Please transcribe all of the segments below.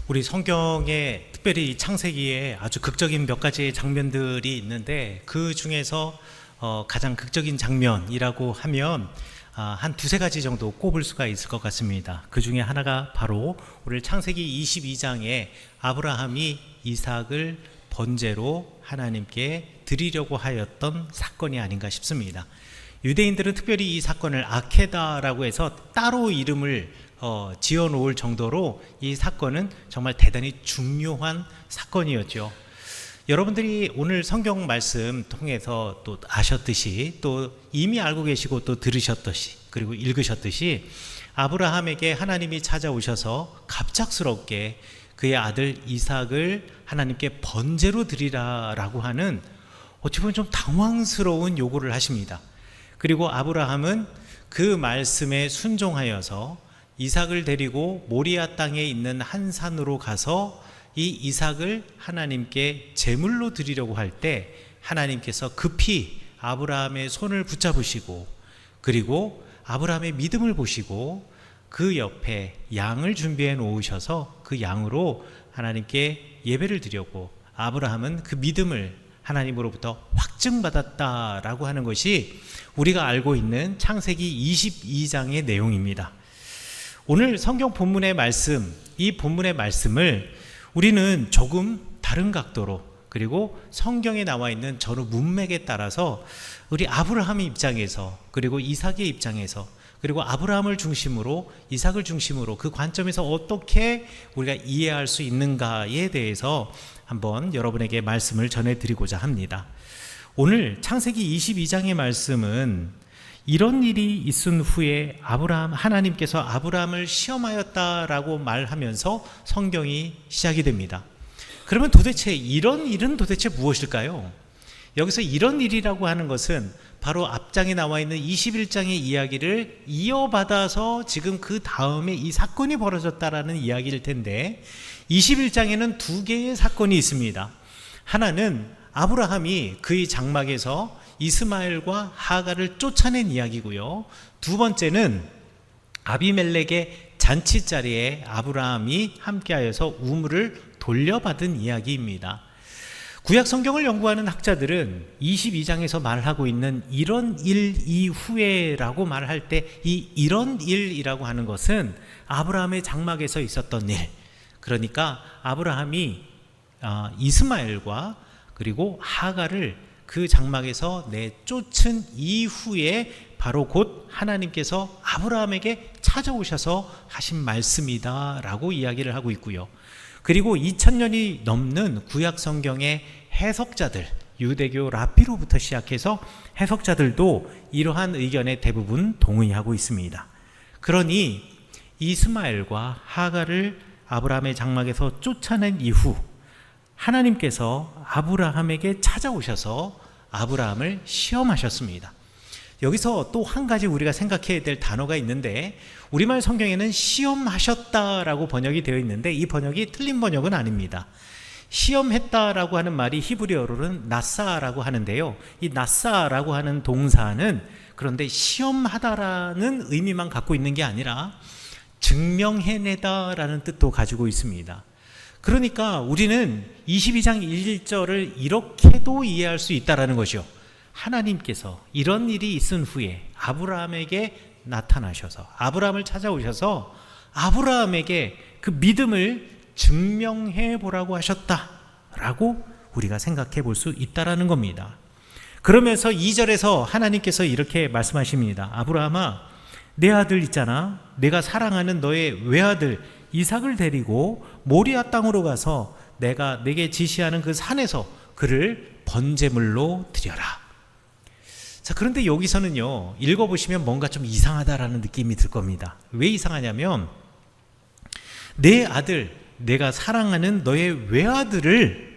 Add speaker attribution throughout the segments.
Speaker 1: 우리 성경에 특별히 이 창세기에 아주 극적인 몇 가지의 장면들이 있는데 그 중에서 가장 극적인 장면이라고 하면 한 두세 가지 정도 꼽을 수가 있을 것 같습니다. 그 중에 하나가 바로 오늘 창세기 22장에 아브라함이 이삭을 번제로 하나님께 드리려고 하였던 사건이 아닌가 싶습니다. 유대인들은 특별히 이 사건을 아케다라고 해서 따로 이름을 지어 놓을 정도로 이 사건은 정말 대단히 중요한 사건이었죠. 여러분들이 오늘 성경 말씀 통해서 또 아셨듯이 또 이미 알고 계시고 또 들으셨듯이 그리고 읽으셨듯이 아브라함에게 하나님이 찾아오셔서 갑작스럽게 그의 아들 이삭을 하나님께 번제로 드리라라고 하는 어찌 보면 좀 당황스러운 요구를 하십니다. 그리고 아브라함은 그 말씀에 순종하여서 이삭을 데리고 모리아 땅에 있는 한 산으로 가서 이 이삭을 하나님께 제물로 드리려고 할 때 하나님께서 급히 아브라함의 손을 붙잡으시고 그리고 아브라함의 믿음을 보시고 그 옆에 양을 준비해 놓으셔서 그 양으로 하나님께 예배를 드렸고 아브라함은 그 믿음을 하나님으로부터 확증받았다라고 하는 것이 우리가 알고 있는 창세기 22장의 내용입니다. 오늘 성경 본문의 말씀, 이 본문의 말씀을 우리는 조금 다른 각도로 그리고 성경에 나와 있는 전후 문맥에 따라서 우리 아브라함의 입장에서 그리고 이삭의 입장에서 그리고 아브라함을 중심으로 이삭을 중심으로 그 관점에서 어떻게 우리가 이해할 수 있는가에 대해서 한번 여러분에게 말씀을 전해드리고자 합니다. 오늘 창세기 22장의 말씀은 이런 일이 있은 후에 하나님께서 아브라함을 시험하였다라고 말하면서 성경이 시작이 됩니다. 그러면 도대체 이런 일은 도대체 무엇일까요? 여기서 이런 일이라고 하는 것은 바로 앞장에 나와 있는 21장의 이야기를 이어받아서 지금 그 다음에 이 사건이 벌어졌다라는 이야기일 텐데 21장에는 두 개의 사건이 있습니다. 하나는 아브라함이 그의 장막에서 이스마엘과 하갈을 쫓아낸 이야기고요. 두 번째는 아비멜렉의 잔치자리에 아브라함이 함께하여서 우물을 돌려받은 이야기입니다. 구약 성경을 연구하는 학자들은 22장에서 말하고 있는 이런 일 이후에라고 말할 때 이 이런 일이라고 하는 것은 아브라함의 장막에서 있었던 일, 그러니까 아브라함이 이스마엘과 그리고 하갈을 그 장막에서 내쫓은 이후에 바로 곧 하나님께서 아브라함에게 찾아오셔서 하신 말씀이다라고 이야기를 하고 있고요. 그리고 2000년이 넘는 구약 성경의 해석자들, 유대교 랍비로부터 시작해서 해석자들도 이러한 의견에 대부분 동의하고 있습니다. 그러니 이스마엘과 하갈을 아브라함의 장막에서 쫓아낸 이후 하나님께서 아브라함에게 찾아오셔서 아브라함을 시험하셨습니다. 여기서 또 한 가지 우리가 생각해야 될 단어가 있는데 우리말 성경에는 시험하셨다라고 번역이 되어 있는데 이 번역이 틀린 번역은 아닙니다. 시험했다라고 하는 말이 히브리어로는 나사라고 하는데요. 이 나사라고 하는 동사는 그런데 시험하다라는 의미만 갖고 있는 게 아니라 증명해내다라는 뜻도 가지고 있습니다. 그러니까 우리는 22장 1절을 이렇게도 이해할 수 있다라는 것이요. 하나님께서 이런 일이 있은 후에 아브라함에게 나타나셔서 아브라함을 찾아오셔서 아브라함에게 그 믿음을 증명해 보라고 하셨다라고 우리가 생각해 볼 수 있다라는 겁니다. 그러면서 2절에서 하나님께서 이렇게 말씀하십니다. 아브라함아, 내 아들 있잖아. 내가 사랑하는 너의 외아들 이삭을 데리고 모리아 땅으로 가서 내가 내게 지시하는 그 산에서 그를 번제물로 드려라. 자, 그런데 여기서는요, 읽어보시면 뭔가 좀 이상하다라는 느낌이 들 겁니다. 왜 이상하냐면 내 아들, 내가 사랑하는 너의 외아들을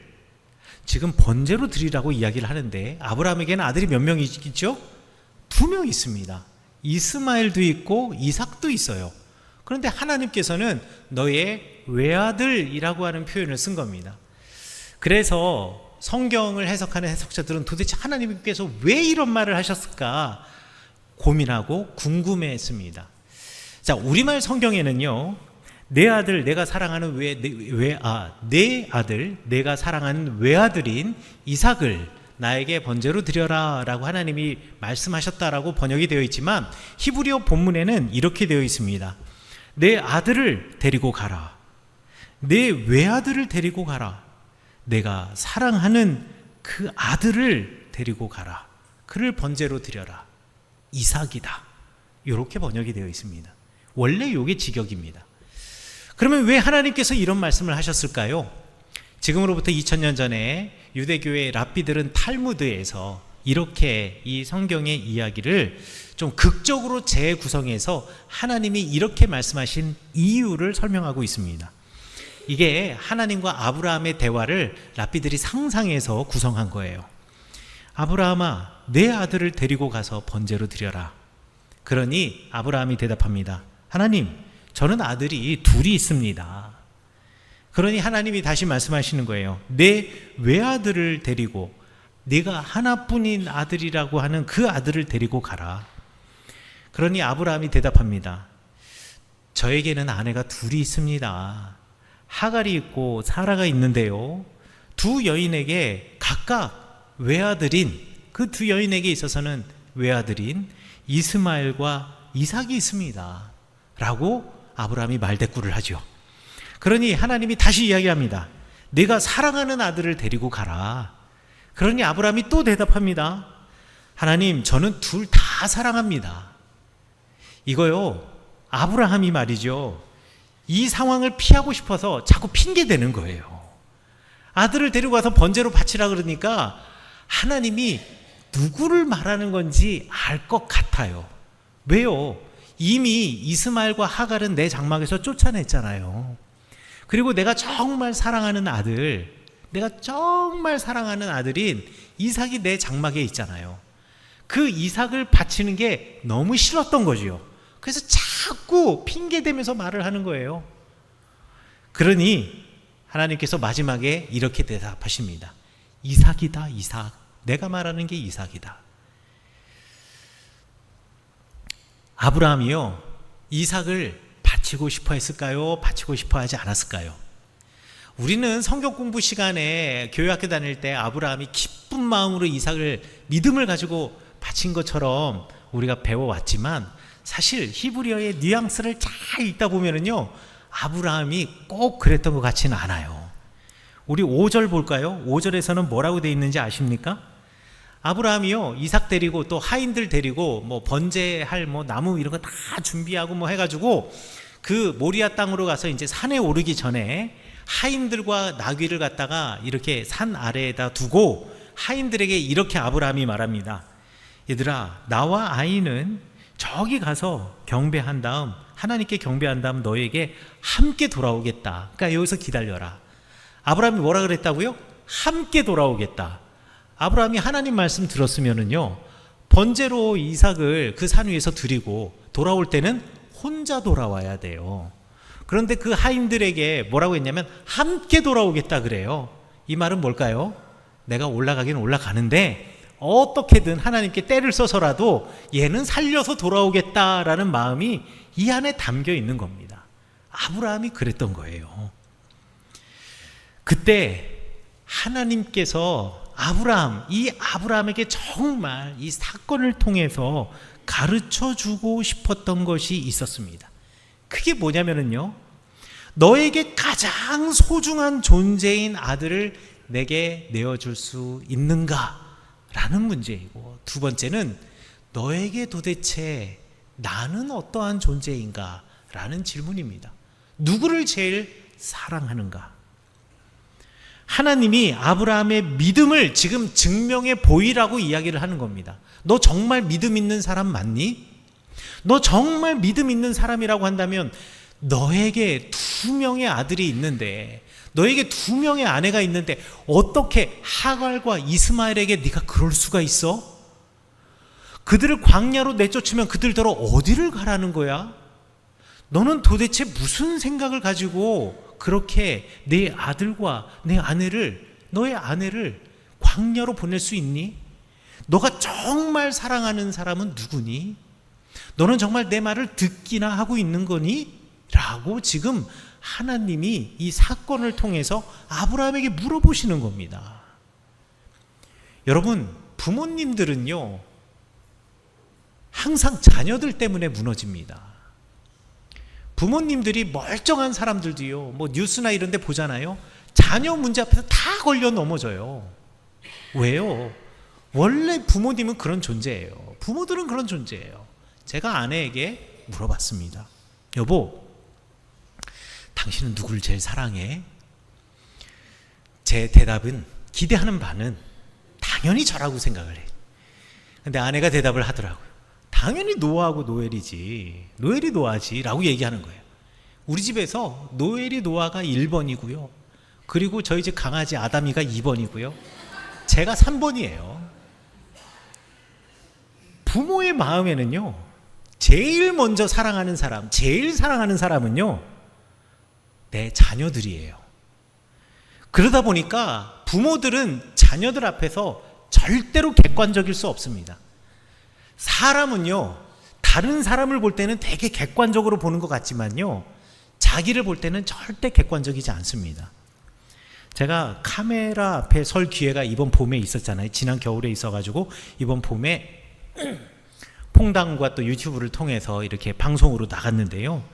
Speaker 1: 지금 번제로 드리라고 이야기를 하는데 아브라함에게는 아들이 몇 명이 있죠? 2명 있습니다. 이스마엘도 있고 이삭도 있어요. 그런데 하나님께서는 너의 외아들이라고 하는 표현을 쓴 겁니다. 그래서 성경을 해석하는 해석자들은 도대체 하나님께서 왜 이런 말을 하셨을까 고민하고 궁금해했습니다. 자, 우리말 성경에는요, 내 아들 내가 사랑하는 내 아들 내가 사랑하는 외아들인 이삭을 나에게 번제로 드려라 라고 하나님이 말씀하셨다라고 번역이 되어 있지만 히브리어 본문에는 이렇게 되어 있습니다. 내 아들을 데리고 가라. 내 외아들을 데리고 가라. 내가 사랑하는 그 아들을 데리고 가라. 그를 번제로 드려라. 이삭이다. 이렇게 번역이 되어 있습니다. 원래 이게 직역입니다. 그러면 왜 하나님께서 이런 말씀을 하셨을까요? 지금으로부터 2000년 전에 유대교의 랍비들은 탈무드에서 이렇게 이 성경의 이야기를 좀 극적으로 재구성해서 하나님이 이렇게 말씀하신 이유를 설명하고 있습니다. 이게 하나님과 아브라함의 대화를 랍비들이 상상해서 구성한 거예요. 아브라함아, 내 아들을 데리고 가서 번제로 드려라. 그러니 아브라함이 대답합니다. 하나님, 저는 아들이 둘이 있습니다. 그러니 하나님이 다시 말씀하시는 거예요. 내 외아들을 데리고 네가 하나뿐인 아들이라고 하는 그 아들을 데리고 가라. 그러니 아브라함이 대답합니다. 저에게는 아내가 둘이 있습니다. 하갈이 있고 사라가 있는데요. 두 여인에게 각각 외아들인 그 두 여인에게 있어서는 외아들인 이스마엘과 이삭이 있습니다. 라고 아브라함이 말대꾸를 하죠. 그러니 하나님이 다시 이야기합니다. 내가 사랑하는 아들을 데리고 가라. 그러니 아브라함이 또 대답합니다. 하나님, 저는 둘 다 사랑합니다. 이거요, 아브라함이 말이죠, 이 상황을 피하고 싶어서 자꾸 핑계대는 거예요. 아들을 데리고 가서 번제로 바치라 그러니까 하나님이 누구를 말하는 건지 알 것 같아요. 왜요? 이미 이스마엘과 하갈은 내 장막에서 쫓아냈잖아요. 그리고 내가 정말 사랑하는 아들인 이삭이 내 장막에 있잖아요. 그 이삭을 바치는 게 너무 싫었던 거지요. 그래서 자꾸 핑계대면서 말을 하는 거예요. 그러니 하나님께서 마지막에 이렇게 대답하십니다. 이삭이다, 이삭. 내가 말하는 게 이삭이다. 아브라함이요, 이삭을 바치고 싶어 했을까요? 바치고 싶어 하지 않았을까요? 우리는 성경 공부 시간에 교회학교 다닐 때 아브라함이 기쁜 마음으로 이삭을 믿음을 가지고 바친 것처럼 우리가 배워왔지만 사실 히브리어의 뉘앙스를 잘 읽다 보면은요, 아브라함이 꼭 그랬던 것 같지는 않아요. 우리 5절 볼까요? 5절에서는 뭐라고 되어 있는지 아십니까? 아브라함이요, 이삭 데리고 또 하인들 데리고 뭐 번제할 뭐 나무 이런 거 다 준비하고 뭐 해가지고 그 모리아 땅으로 가서 이제 산에 오르기 전에 하인들과 나귀를 갖다가 이렇게 산 아래에다 두고 하인들에게 이렇게 아브라함이 말합니다. 얘들아, 나와 아이는 저기 가서 경배한 다음, 하나님께 경배한 다음 너에게 함께 돌아오겠다. 그러니까 여기서 기다려라. 아브라함이 뭐라 그랬다고요? 함께 돌아오겠다. 아브라함이 하나님 말씀 들었으면은요, 번제로 이삭을 그 산 위에서 드리고 돌아올 때는 혼자 돌아와야 돼요. 그런데 그 하인들에게 뭐라고 했냐면 함께 돌아오겠다 그래요. 이 말은 뭘까요? 내가 올라가긴 올라가는데 어떻게든 하나님께 때를 써서라도 얘는 살려서 돌아오겠다라는 마음이 이 안에 담겨 있는 겁니다. 아브라함이 그랬던 거예요. 그때 하나님께서 이 아브라함에게 정말 이 사건을 통해서 가르쳐 주고 싶었던 것이 있었습니다. 그게 뭐냐면요, 너에게 가장 소중한 존재인 아들을 내게 내어줄 수 있는가? 라는 문제이고, 두 번째는 너에게 도대체 나는 어떠한 존재인가? 라는 질문입니다. 누구를 제일 사랑하는가? 하나님이 아브라함의 믿음을 지금 증명해 보이라고 이야기를 하는 겁니다. 너 정말 믿음 있는 사람 맞니? 너 정말 믿음 있는 사람이라고 한다면 너에게 2명의 아들이 있는데, 너에게 2명의 아내가 있는데 어떻게 하갈과 이스마엘에게 네가 그럴 수가 있어? 그들을 광야로 내쫓으면 그들더러 어디를 가라는 거야? 너는 도대체 무슨 생각을 가지고 그렇게 내 아들과 내 아내를, 너의 아내를 광야로 보낼 수 있니? 너가 정말 사랑하는 사람은 누구니? 너는 정말 내 말을 듣기나 하고 있는 거니? 라고 지금 하나님이 이 사건을 통해서 아브라함에게 물어보시는 겁니다. 여러분, 부모님들은요, 항상 자녀들 때문에 무너집니다. 부모님들이 멀쩡한 사람들도요, 뭐 뉴스나 이런 데 보잖아요. 자녀 문제 앞에서 다 걸려 넘어져요. 왜요? 원래 부모님은 그런 존재예요. 부모들은 그런 존재예요. 제가 아내에게 물어봤습니다. 여보, 당신은 누굴 제일 사랑해? 제 대답은 기대하는 바는 당연히 저라고 생각을 해. 근데 아내가 대답을 하더라고요. 당연히 노아하고 노엘이지. 노엘이 노아지 라고 얘기하는 거예요. 우리 집에서 노엘이 노아가 1번이고요. 그리고 저희 집 강아지 아담이가 2번이고요. 제가 3번이에요. 부모의 마음에는요, 제일 먼저 사랑하는 사람, 제일 사랑하는 사람은요, 내 자녀들이에요. 그러다 보니까 부모들은 자녀들 앞에서 절대로 객관적일 수 없습니다. 사람은요, 다른 사람을 볼 때는 되게 객관적으로 보는 것 같지만요, 자기를 볼 때는 절대 객관적이지 않습니다. 제가 카메라 앞에 설 기회가 이번 봄에 있었잖아요. 지난 겨울에 있어가지고 이번 봄에 퐁당과 또 유튜브를 통해서 이렇게 방송으로 나갔는데요.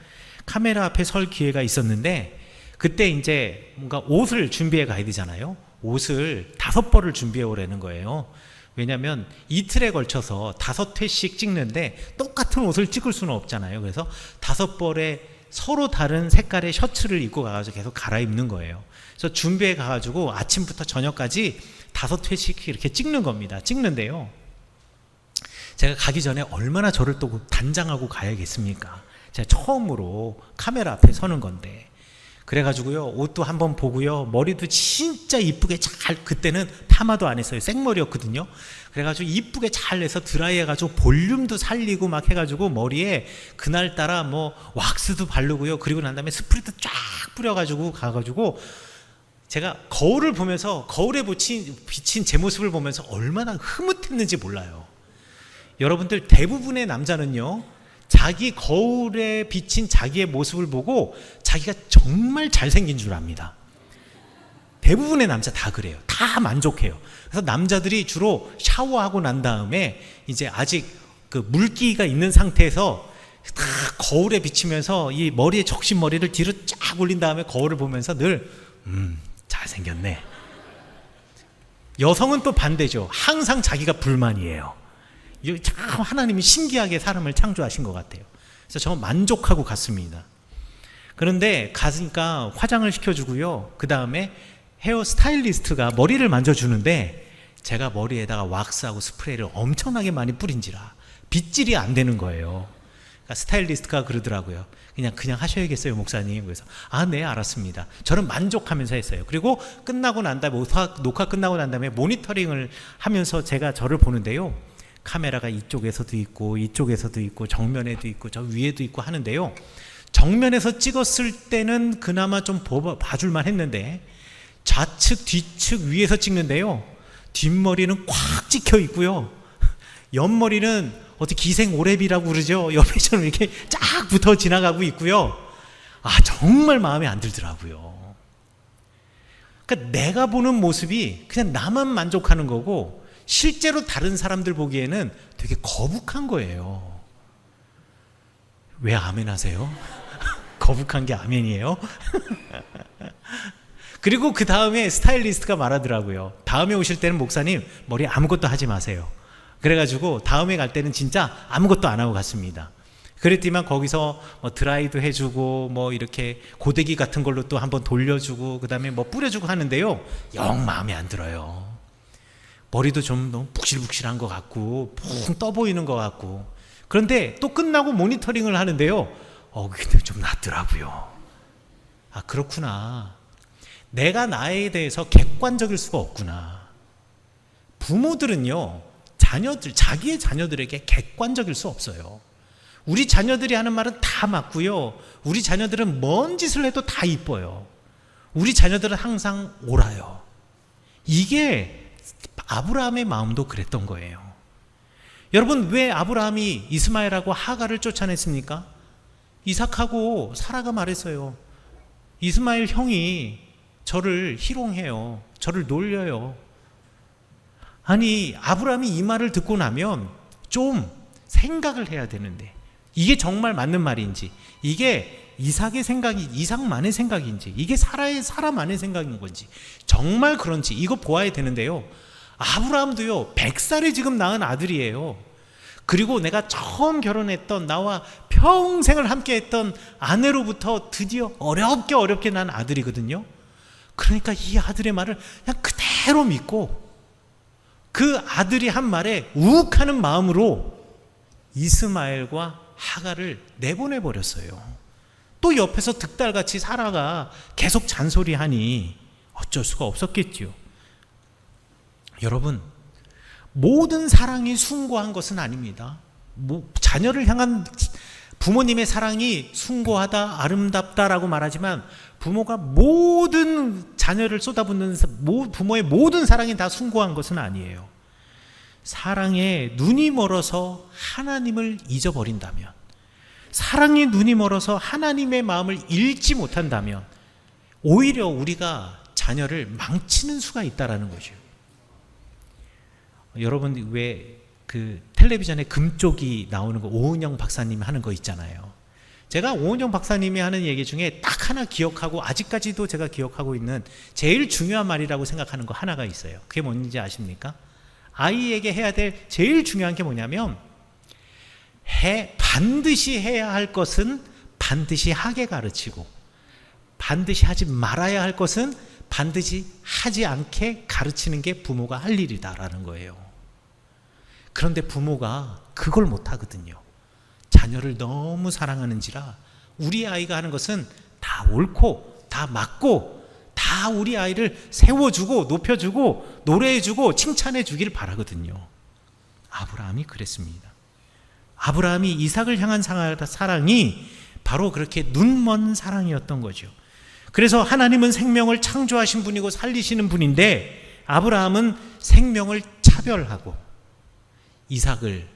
Speaker 1: 카메라 앞에 설 기회가 있었는데, 그때 이제 뭔가 옷을 준비해 가야 되잖아요. 옷을 5벌을 준비해 오라는 거예요. 왜냐하면 이틀에 걸쳐서 5회씩 찍는데 똑같은 옷을 찍을 수는 없잖아요. 그래서 5벌에 서로 다른 색깔의 셔츠를 입고 가가지고 계속 갈아입는 거예요. 그래서 준비해 가가지고 아침부터 저녁까지 5회씩 이렇게 찍는 겁니다. 찍는데요, 제가 가기 전에 얼마나 저를 또 단장하고 가야겠습니까? 제가 처음으로 카메라 앞에 서는 건데, 그래가지고요, 옷도 한번 보고요, 머리도 진짜 이쁘게 잘, 그때는 파마도 안 했어요. 생머리였거든요. 그래가지고 이쁘게 잘 내서 드라이 해가지고 볼륨도 살리고 막 해가지고 머리에 그날따라 뭐 왁스도 바르고요. 그리고 난 다음에 스프레이도 쫙 뿌려가지고 가가지고 제가 거울을 보면서, 거울에 비친 제 모습을 보면서 얼마나 흐뭇했는지 몰라요. 여러분들, 대부분의 남자는요, 자기 거울에 비친 자기의 모습을 보고 자기가 정말 잘생긴 줄 압니다. 대부분의 남자 다 그래요. 다 만족해요. 그래서 남자들이 주로 샤워하고 난 다음에 이제 아직 그 물기가 있는 상태에서 다 거울에 비치면서 이 머리에 적신 머리를 뒤로 쫙 올린 다음에 거울을 보면서 늘 잘생겼네. 여성은 또 반대죠. 항상 자기가 불만이에요. 참 하나님이 신기하게 사람을 창조하신 것 같아요. 그래서 저는 만족하고 갔습니다. 그런데 가니까 화장을 시켜주고요, 그 다음에 헤어 스타일리스트가 머리를 만져주는데 제가 머리에다가 왁스하고 스프레이를 엄청나게 많이 뿌린지라 빗질이 안 되는 거예요. 그러니까 스타일리스트가 그러더라고요. 그냥 하셔야겠어요, 목사님. 그래서 네, 알았습니다. 저는 만족하면서 했어요. 그리고 끝나고 난 다음에 녹화 끝나고 난 다음에 모니터링을 하면서 제가 저를 보는데요, 카메라가 이쪽에서도 있고 이쪽에서도 있고 정면에도 있고 저 위에도 있고 하는데요, 정면에서 찍었을 때는 그나마 좀 봐줄만 했는데 좌측 뒤측 위에서 찍는데요, 뒷머리는 꽉 찍혀 있고요, 옆머리는 어떻게 기생 오랩이라고 그러죠, 옆에 좀 이렇게 쫙 붙어 지나가고 있고요. 정말 마음에 안 들더라고요. 그러니까 내가 보는 모습이 그냥 나만 만족하는 거고 실제로 다른 사람들 보기에는 되게 거북한 거예요. 왜 아멘 하세요? 거북한 게 아멘이에요? 그리고 그 다음에 스타일리스트가 말하더라고요. 다음에 오실 때는 목사님 머리 아무것도 하지 마세요. 그래가지고 다음에 갈 때는 진짜 아무것도 안 하고 갔습니다. 그랬지만 거기서 뭐 드라이도 해주고 뭐 이렇게 고데기 같은 걸로 또 한번 돌려주고 그 다음에 뭐 뿌려주고 하는데요, 영 마음에 안 들어요. 머리도 좀 너무 푹실푹실한 것 같고 푹 떠 보이는 것 같고. 그런데 또 끝나고 모니터링을 하는데요, 근데 좀 낫더라고요. 그렇구나. 내가 나에 대해서 객관적일 수가 없구나. 부모들은요, 자기의 자녀들에게 객관적일 수 없어요. 우리 자녀들이 하는 말은 다 맞고요, 우리 자녀들은 뭔 짓을 해도 다 이뻐요. 우리 자녀들은 항상 옳아요. 이게 아브라함의 마음도 그랬던 거예요. 여러분, 왜 아브라함이 이스마엘하고 하갈을 쫓아냈습니까? 이삭하고 사라가 말했어요. 이스마엘 형이 저를 희롱해요. 저를 놀려요. 아니, 아브라함이 이 말을 듣고 나면 좀 생각을 해야 되는데, 이게 정말 맞는 말인지, 이게 이삭의 생각이 이삭만의 생각인지, 이게 사라만의 생각인 건지, 정말 그런지 이거 보아야 되는데요. 아브라함도요, 100살에 지금 낳은 아들이에요. 그리고 내가 처음 결혼했던, 나와 평생을 함께 했던 아내로부터 드디어 어렵게 난 아들이거든요. 그러니까 이 아들의 말을 그냥 그대로 믿고, 그 아들이 한 말에 우욱하는 마음으로 이스마엘과 하갈을 내보내버렸어요. 또 옆에서 득달같이 사라가 계속 잔소리하니 어쩔 수가 없었겠지요. 여러분, 모든 사랑이 숭고한 것은 아닙니다. 자녀를 향한 부모님의 사랑이 숭고하다, 아름답다라고 말하지만, 부모가 모든 자녀를 쏟아붓는 부모의 모든 사랑이 다 숭고한 것은 아니에요. 사랑에 눈이 멀어서 하나님을 잊어버린다면, 사랑에 눈이 멀어서 하나님의 마음을 읽지 못한다면, 오히려 우리가 자녀를 망치는 수가 있다라는 거죠. 여러분, 왜 그 텔레비전에 금쪽이 나오는 거, 오은영 박사님이 하는 거 있잖아요. 제가 오은영 박사님이 하는 얘기 중에 딱 하나 기억하고, 아직까지도 제가 기억하고 있는 제일 중요한 말이라고 생각하는 거 하나가 있어요. 그게 뭔지 아십니까? 아이에게 해야 될 제일 중요한 게 뭐냐면, 반드시 해야 할 것은 반드시 하게 가르치고, 반드시 하지 말아야 할 것은 반드시 하지 않게 가르치는 게 부모가 할 일이다라는 거예요. 그런데 부모가 그걸 못하거든요. 자녀를 너무 사랑하는지라 우리 아이가 하는 것은 다 옳고 다 맞고, 다 우리 아이를 세워주고 높여주고 노래해주고 칭찬해주길 바라거든요. 아브라함이 그랬습니다. 아브라함이 이삭을 향한 사랑이 바로 그렇게 눈먼 사랑이었던 거죠. 그래서 하나님은 생명을 창조하신 분이고 살리시는 분인데, 아브라함은 생명을 차별하고 이삭을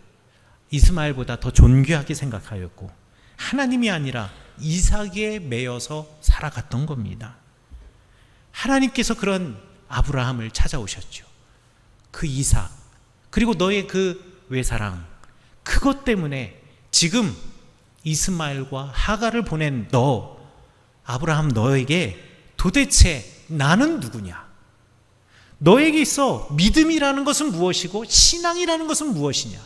Speaker 1: 이스마엘보다 더 존귀하게 생각하였고, 하나님이 아니라 이삭에 매여서 살아갔던 겁니다. 하나님께서 그런 아브라함을 찾아오셨죠. 그 이삭, 그리고 너의 그 외사랑, 그것 때문에 지금 이스마엘과 하갈을 보낸 아브라함, 너에게 도대체 나는 누구냐? 너에게 있어 믿음이라는 것은 무엇이고 신앙이라는 것은 무엇이냐?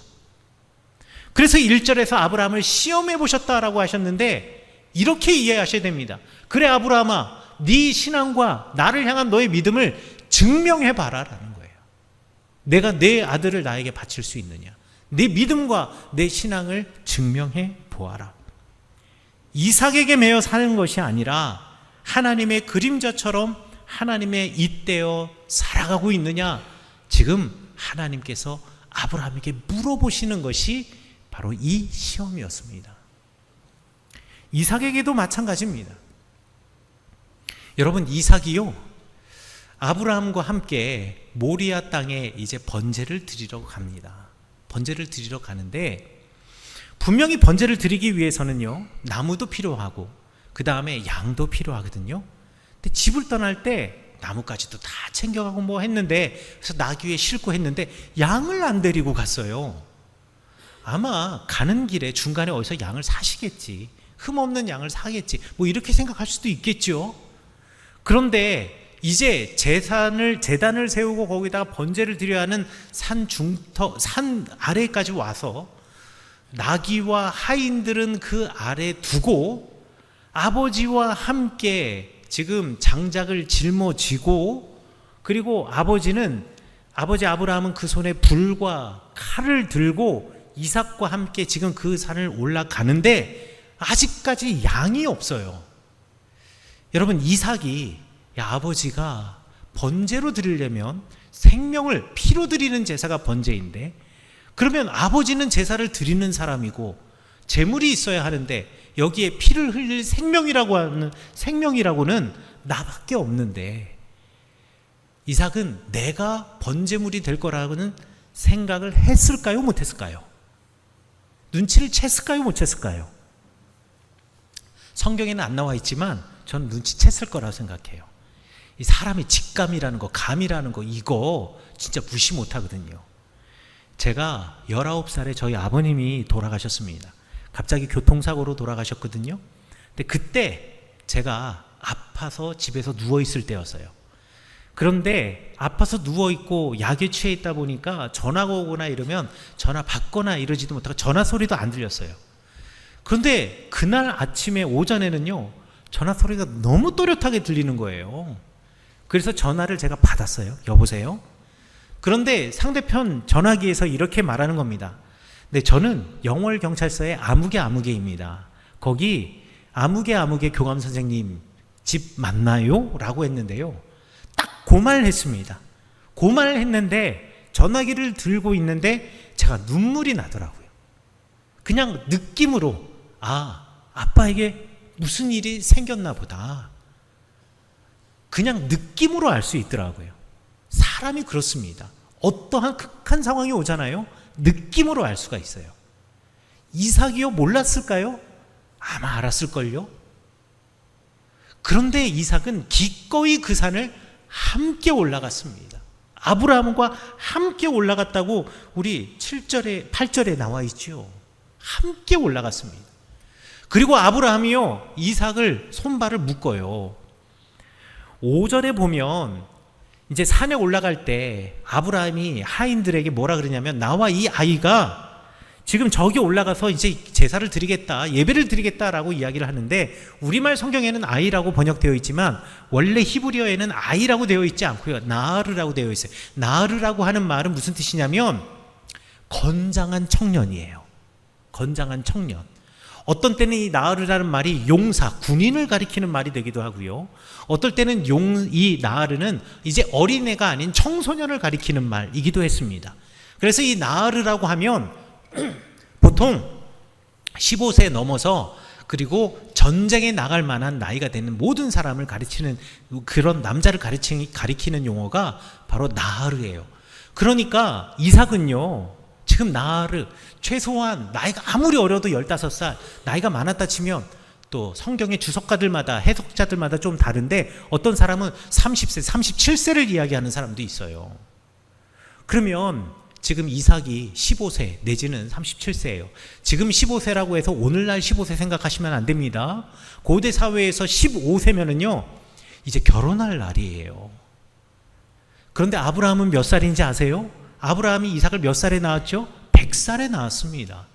Speaker 1: 그래서 1절에서 아브라함을 시험해 보셨다라고 하셨는데, 이렇게 이해하셔야 됩니다. 그래 아브라함아, 네 신앙과 나를 향한 너의 믿음을 증명해 봐라라는 거예요. 내가 내 아들을 나에게 바칠 수 있느냐? 내 믿음과 내 신앙을 증명해 보아라. 이삭에게 매여 사는 것이 아니라 하나님의 그림자처럼 하나님의 잇대어 살아가고 있느냐? 지금 하나님께서 아브라함에게 물어보시는 것이 바로 이 시험이었습니다. 이삭에게도 마찬가지입니다. 여러분, 이삭이요, 아브라함과 함께 모리아 땅에 이제 번제를 드리러 갑니다. 번제를 드리러 가는데, 분명히 번제를 드리기 위해서는요, 나무도 필요하고 그 다음에 양도 필요하거든요. 근데 집을 떠날 때 나무까지도 다 챙겨가고 뭐 했는데, 그래서 나귀에 싣고 했는데 양을 안 데리고 갔어요. 아마 가는 길에 중간에 어디서 양을 사시겠지, 흠없는 양을 사겠지, 뭐 이렇게 생각할 수도 있겠죠. 그런데 이제 제단을 세우고 거기다가 번제를 드려야 하는 산 아래까지 와서 나귀와 하인들은 그 아래 두고 아버지와 함께 지금 장작을 짊어지고, 그리고 아버지 아브라함은 그 손에 불과 칼을 들고 이삭과 함께 지금 그 산을 올라가는데 아직까지 양이 없어요. 여러분, 이삭이 아버지가 번제로 드리려면 생명을 피로 드리는 제사가 번제인데, 그러면 아버지는 제사를 드리는 사람이고 제물이 있어야 하는데, 여기에 피를 흘릴 생명이라고는 나밖에 없는데, 이삭은 내가 번제물이 될 거라고는 생각을 했을까요? 못했을까요? 눈치를 챘을까요? 못 챘을까요? 성경에는 안 나와 있지만 전 눈치챘을 거라고 생각해요. 이 사람의 직감이라는 거, 감이라는 거, 이거 진짜 무시 못 하거든요. 제가 19살에 저희 아버님이 돌아가셨습니다. 갑자기 교통사고로 돌아가셨거든요. 근데 그때 제가 아파서 집에서 누워있을 때였어요. 그런데 아파서 누워있고 약에 취해 있다 보니까 전화가 오거나 이러면 전화 받거나 이러지도 못하고 전화 소리도 안 들렸어요. 그런데 그날 아침에 오전에는요, 전화 소리가 너무 또렷하게 들리는 거예요. 그래서 전화를 제가 받았어요. 여보세요? 그런데 상대편 전화기에서 이렇게 말하는 겁니다. 네, 저는 영월경찰서의 아무개입니다. 거기 아무개 교감 선생님 집 맞나요? 라고 했는데요. 딱 그 말 했습니다. 그 말 했는데 전화기를 들고 있는데 제가 눈물이 나더라고요. 그냥 느낌으로 아빠에게 무슨 일이 생겼나 보다. 그냥 느낌으로 알 수 있더라고요. 사람이 그렇습니다. 어떠한 극한 상황이 오잖아요. 느낌으로 알 수가 있어요. 이삭이요, 몰랐을까요? 아마 알았을걸요. 그런데 이삭은 기꺼이 그 산을 함께 올라갔습니다. 아브라함과 함께 올라갔다고 우리 7절에 8절에 나와 있죠. 함께 올라갔습니다. 그리고 아브라함이요, 이삭을 손발을 묶어요. 5절에 보면 이제 산에 올라갈 때 아브라함이 하인들에게 뭐라 그러냐면, 나와 이 아이가 지금 저기 올라가서 이제 제사를 드리겠다, 예배를 드리겠다라고 이야기를 하는데, 우리말 성경에는 아이라고 번역되어 있지만 원래 히브리어에는 아이라고 되어 있지 않고요, 나르라고 되어 있어요. 나르라고 하는 말은 무슨 뜻이냐면 건장한 청년이에요. 건장한 청년. 어떤 때는 이 나르라는 말이 용사, 군인을 가리키는 말이 되기도 하고요. 어떨 때는 이 나르는 이제 어린애가 아닌 청소년을 가리키는 말이기도 했습니다. 그래서 이 나르라고 하면 보통 15세 넘어서 그리고 전쟁에 나갈 만한 나이가 되는 모든 사람을 가리키는, 그런 남자를 가리키는 용어가 바로 나르예요. 그러니까 이삭은요, 지금 나르, 최소한 나이가 아무리 어려도 15살, 나이가 많았다 치면 또 성경의 주석가들마다, 해석자들마다 좀 다른데 어떤 사람은 30세, 37세를 이야기하는 사람도 있어요. 그러면 지금 이삭이 15세 내지는 37세예요. 지금 15세라고 해서 오늘날 15세 생각하시면 안 됩니다. 고대 사회에서 15세면은요, 이제 결혼할 날이에요. 그런데 아브라함은 몇 살인지 아세요? 아브라함이 이삭을 몇 살에 낳았죠? 100살에 낳았습니다.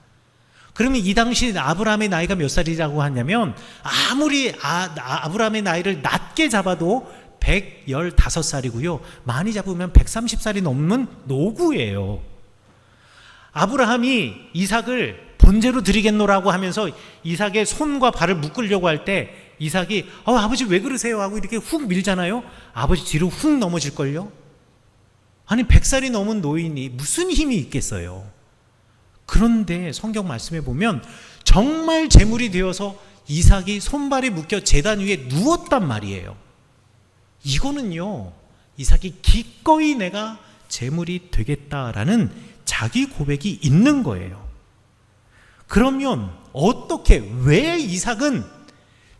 Speaker 1: 그러면 이 당시 아브라함의 나이가 몇 살이라고 하냐면, 아무리 아브라함의 나이를 낮게 잡아도 115살이고요. 많이 잡으면 130살이 넘는 노구예요. 아브라함이 이삭을 번제로 드리겠노라고 하면서 이삭의 손과 발을 묶으려고 할 때 이삭이 아버지 왜 그러세요? 하고 이렇게 훅 밀잖아요. 아버지 뒤로 훅 넘어질걸요? 아니 100살이 넘은 노인이 무슨 힘이 있겠어요? 그런데 성경 말씀에 보면 정말 제물이 되어서 이삭이 손발이 묶여 제단 위에 누웠단 말이에요. 이거는요, 이삭이 기꺼이 내가 제물이 되겠다라는 자기 고백이 있는 거예요. 그러면 어떻게, 왜 이삭은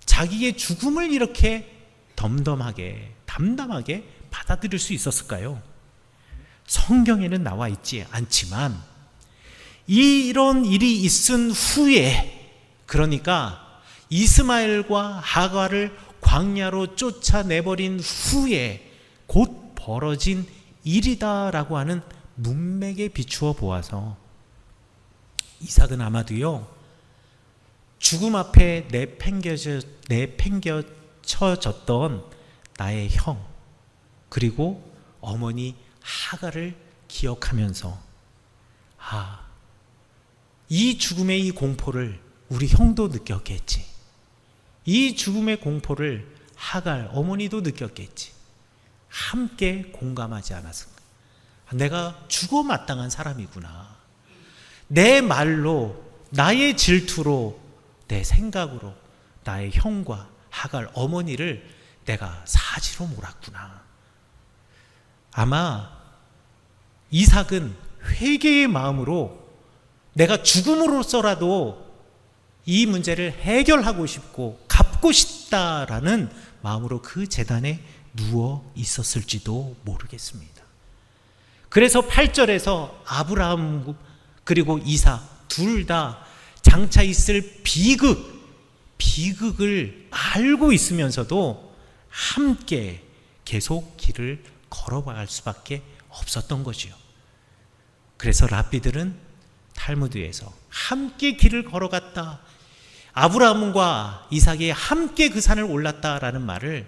Speaker 1: 자기의 죽음을 이렇게 덤덤하게, 담담하게 받아들일 수 있었을까요? 성경에는 나와 있지 않지만 이런 일이 있은 후에, 그러니까 이스마엘과 하갈을 광야로 쫓아내버린 후에 곧 벌어진 일이다라고 하는 문맥에 비추어 보아서 이삭은 아마도요, 죽음 앞에 내팽겨쳐졌던 나의 형, 그리고 어머니 하갈을 기억하면서 이 죽음의 이 공포를 우리 형도 느꼈겠지. 이 죽음의 공포를 하갈 어머니도 느꼈겠지. 함께 공감하지 않았을까? 내가 죽어 마땅한 사람이구나. 내 말로, 나의 질투로, 내 생각으로 나의 형과 하갈 어머니를 내가 사지로 몰았구나. 아마 이삭은 회개의 마음으로 내가 죽음으로써라도 이 문제를 해결하고 싶고 갚고 싶다라는 마음으로 그 제단에 누워 있었을지도 모르겠습니다. 그래서 8절에서 아브라함 그리고 이삭 둘 다 장차 있을 비극을 알고 있으면서도 함께 계속 길을 걸어갈 수밖에 없었던 거지요. 그래서 랍비들은 탈무드에서 함께 길을 걸어갔다, 아브라함과 이삭이 함께 그 산을 올랐다라는 말을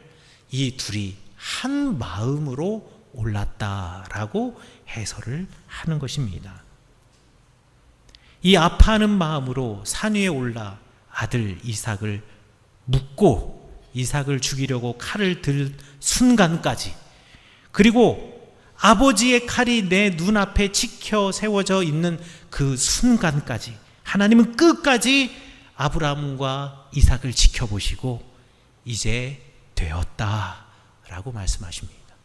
Speaker 1: 이 둘이 한 마음으로 올랐다라고 해설을 하는 것입니다. 이 아파하는 마음으로 산 위에 올라 아들 이삭을 묻고 이삭을 죽이려고 칼을 들 순간까지, 그리고 아버지의 칼이 내 눈앞에 치켜 세워져 있는 그 순간까지 하나님은 끝까지 아브라함과 이삭을 지켜보시고 이제 되었다라고 말씀하십니다.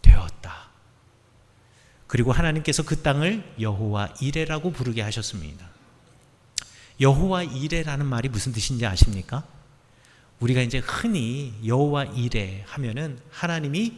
Speaker 1: 되었다. 그리고 하나님께서 그 땅을 여호와 이레라고 부르게 하셨습니다. 여호와 이레라는 말이 무슨 뜻인지 아십니까? 우리가 이제 흔히 여호와 이레 하면은 하나님이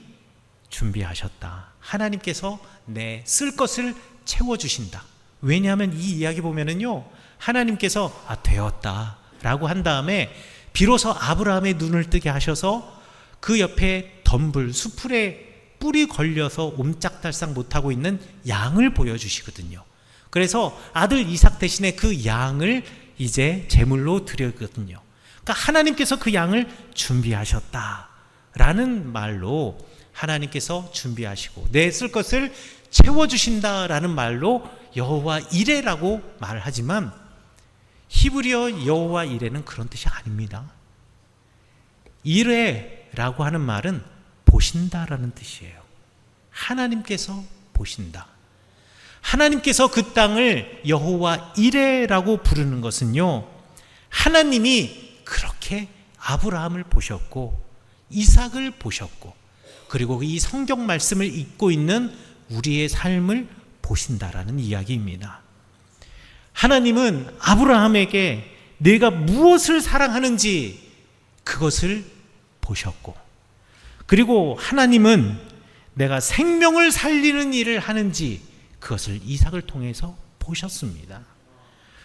Speaker 1: 준비하셨다, 하나님께서 내 쓸 것을 채워주신다. 왜냐하면 이 이야기 보면은요, 하나님께서 되었다 라고 한 다음에 비로소 아브라함의 눈을 뜨게 하셔서 그 옆에 덤불 수풀에 뿔이 걸려서 옴짝달싹 못하고 있는 양을 보여주시거든요. 그래서 아들 이삭 대신에 그 양을 이제 제물로 드렸거든요. 그러니까 하나님께서 그 양을 준비하셨다라는 말로 하나님께서 준비하시고 내 쓸 것을 채워주신다라는 말로 여호와 이레라고 말하지만 히브리어 여호와 이레는 그런 뜻이 아닙니다. 이레라고 하는 말은 보신다라는 뜻이에요. 하나님께서 보신다. 하나님께서 그 땅을 여호와 이레라고 부르는 것은요, 하나님이 그렇게 아브라함을 보셨고 이삭을 보셨고 그리고 이 성경 말씀을 읽고 있는 우리의 삶을 보신다라는 이야기입니다. 하나님은 아브라함에게 내가 무엇을 사랑하는지 그것을 보셨고, 그리고 하나님은 내가 생명을 살리는 일을 하는지 그것을 이삭을 통해서 보셨습니다.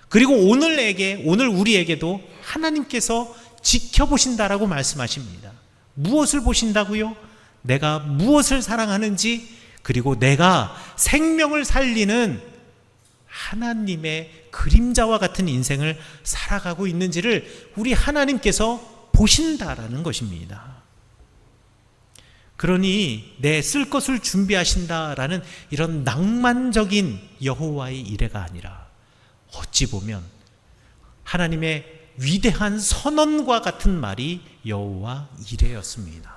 Speaker 1: 그리고 오늘 우리에게도 하나님께서 지켜보신다라고 말씀하십니다. 무엇을 보신다고요? 내가 무엇을 사랑하는지, 그리고 내가 생명을 살리는 하나님의 그림자와 같은 인생을 살아가고 있는지를 우리 하나님께서 보신다라는 것입니다. 그러니 내 쓸 것을 준비하신다라는 이런 낭만적인 여호와의 이레가 아니라 어찌 보면 하나님의 위대한 선언과 같은 말이 여호와 이레였습니다.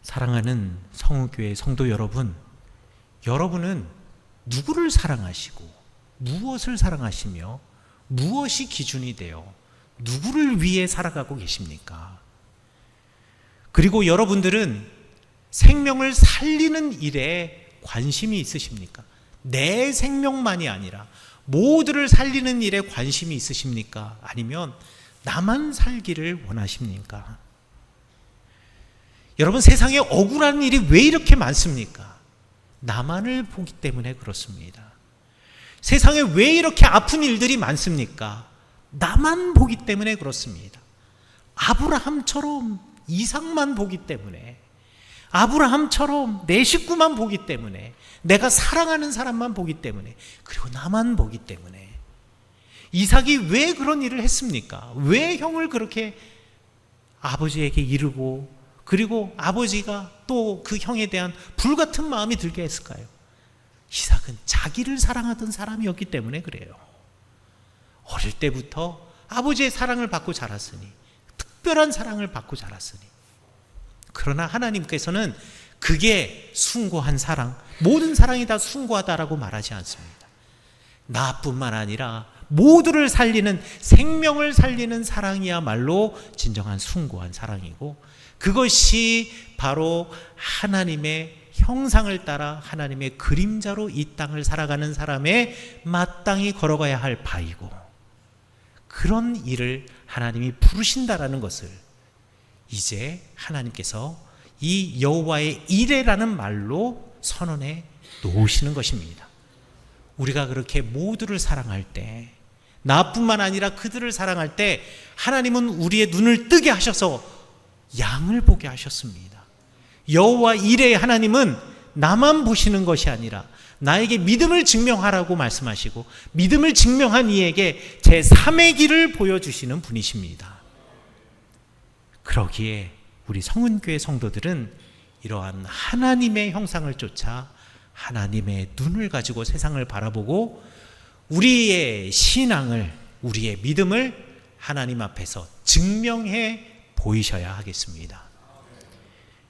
Speaker 1: 사랑하는 성우교회 성도 여러분, 여러분은 누구를 사랑하시고 무엇을 사랑하시며 무엇이 기준이 되어 누구를 위해 살아가고 계십니까? 그리고 여러분들은 생명을 살리는 일에 관심이 있으십니까? 내 생명만이 아니라 모두를 살리는 일에 관심이 있으십니까? 아니면 나만 살기를 원하십니까? 여러분, 세상에 억울한 일이 왜 이렇게 많습니까? 나만을 보기 때문에 그렇습니다. 세상에 왜 이렇게 아픈 일들이 많습니까? 나만 보기 때문에 그렇습니다. 아브라함처럼 이삭만 보기 때문에, 아브라함처럼 내 식구만 보기 때문에, 내가 사랑하는 사람만 보기 때문에, 그리고 나만 보기 때문에. 이삭이 왜 그런 일을 했습니까? 왜 형을 그렇게 아버지에게 이르고, 그리고 아버지가 또 그 형에 대한 불같은 마음이 들게 했을까요? 이삭은 자기를 사랑하던 사람이었기 때문에 그래요. 어릴 때부터 아버지의 사랑을 받고 자랐으니, 특별한 사랑을 받고 자랐으니. 그러나 하나님께서는 그게 숭고한 사랑, 모든 사랑이 다 숭고하다라고 말하지 않습니다. 나뿐만 아니라 모두를 살리는, 생명을 살리는 사랑이야말로 진정한 숭고한 사랑이고, 그것이 바로 하나님의 형상을 따라 하나님의 그림자로 이 땅을 살아가는 사람의 마땅히 걸어가야 할 바이고, 그런 일을 하나님이 부르신다라는 것을 이제 하나님께서 이 여호와의 이레라는 말로 선언해 놓으시는 것입니다. 우리가 그렇게 모두를 사랑할 때, 나뿐만 아니라 그들을 사랑할 때 하나님은 우리의 눈을 뜨게 하셔서 양을 보게 하셨습니다. 여호와 이레의 하나님은 나만 보시는 것이 아니라 나에게 믿음을 증명하라고 말씀하시고, 믿음을 증명한 이에게 제3의 길을 보여주시는 분이십니다. 그러기에 우리 성은교회 성도들은 이러한 하나님의 형상을 쫓아 하나님의 눈을 가지고 세상을 바라보고 우리의 신앙을, 우리의 믿음을 하나님 앞에서 증명해 보이셔야 하겠습니다.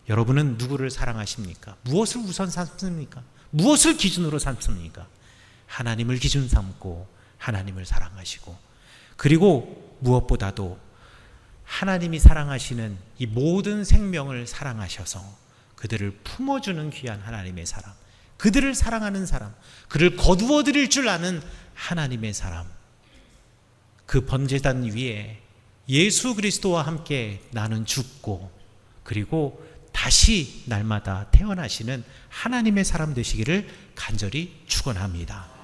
Speaker 1: 여러분은 누구를 사랑하십니까? 무엇을 우선 삼습니까? 무엇을 기준으로 삼습니까? 하나님을 기준 삼고 하나님을 사랑하시고, 그리고 무엇보다도 하나님이 사랑하시는 이 모든 생명을 사랑하셔서 그들을 품어주는 귀한 하나님의 사람, 그들을 사랑하는 사람, 그를 거두어 드릴 줄 아는 하나님의 사람, 그 번제단 위에 예수 그리스도와 함께 나는 죽고 그리고 다시 날마다 태어나시는 하나님의 사람 되시기를 간절히 축원합니다.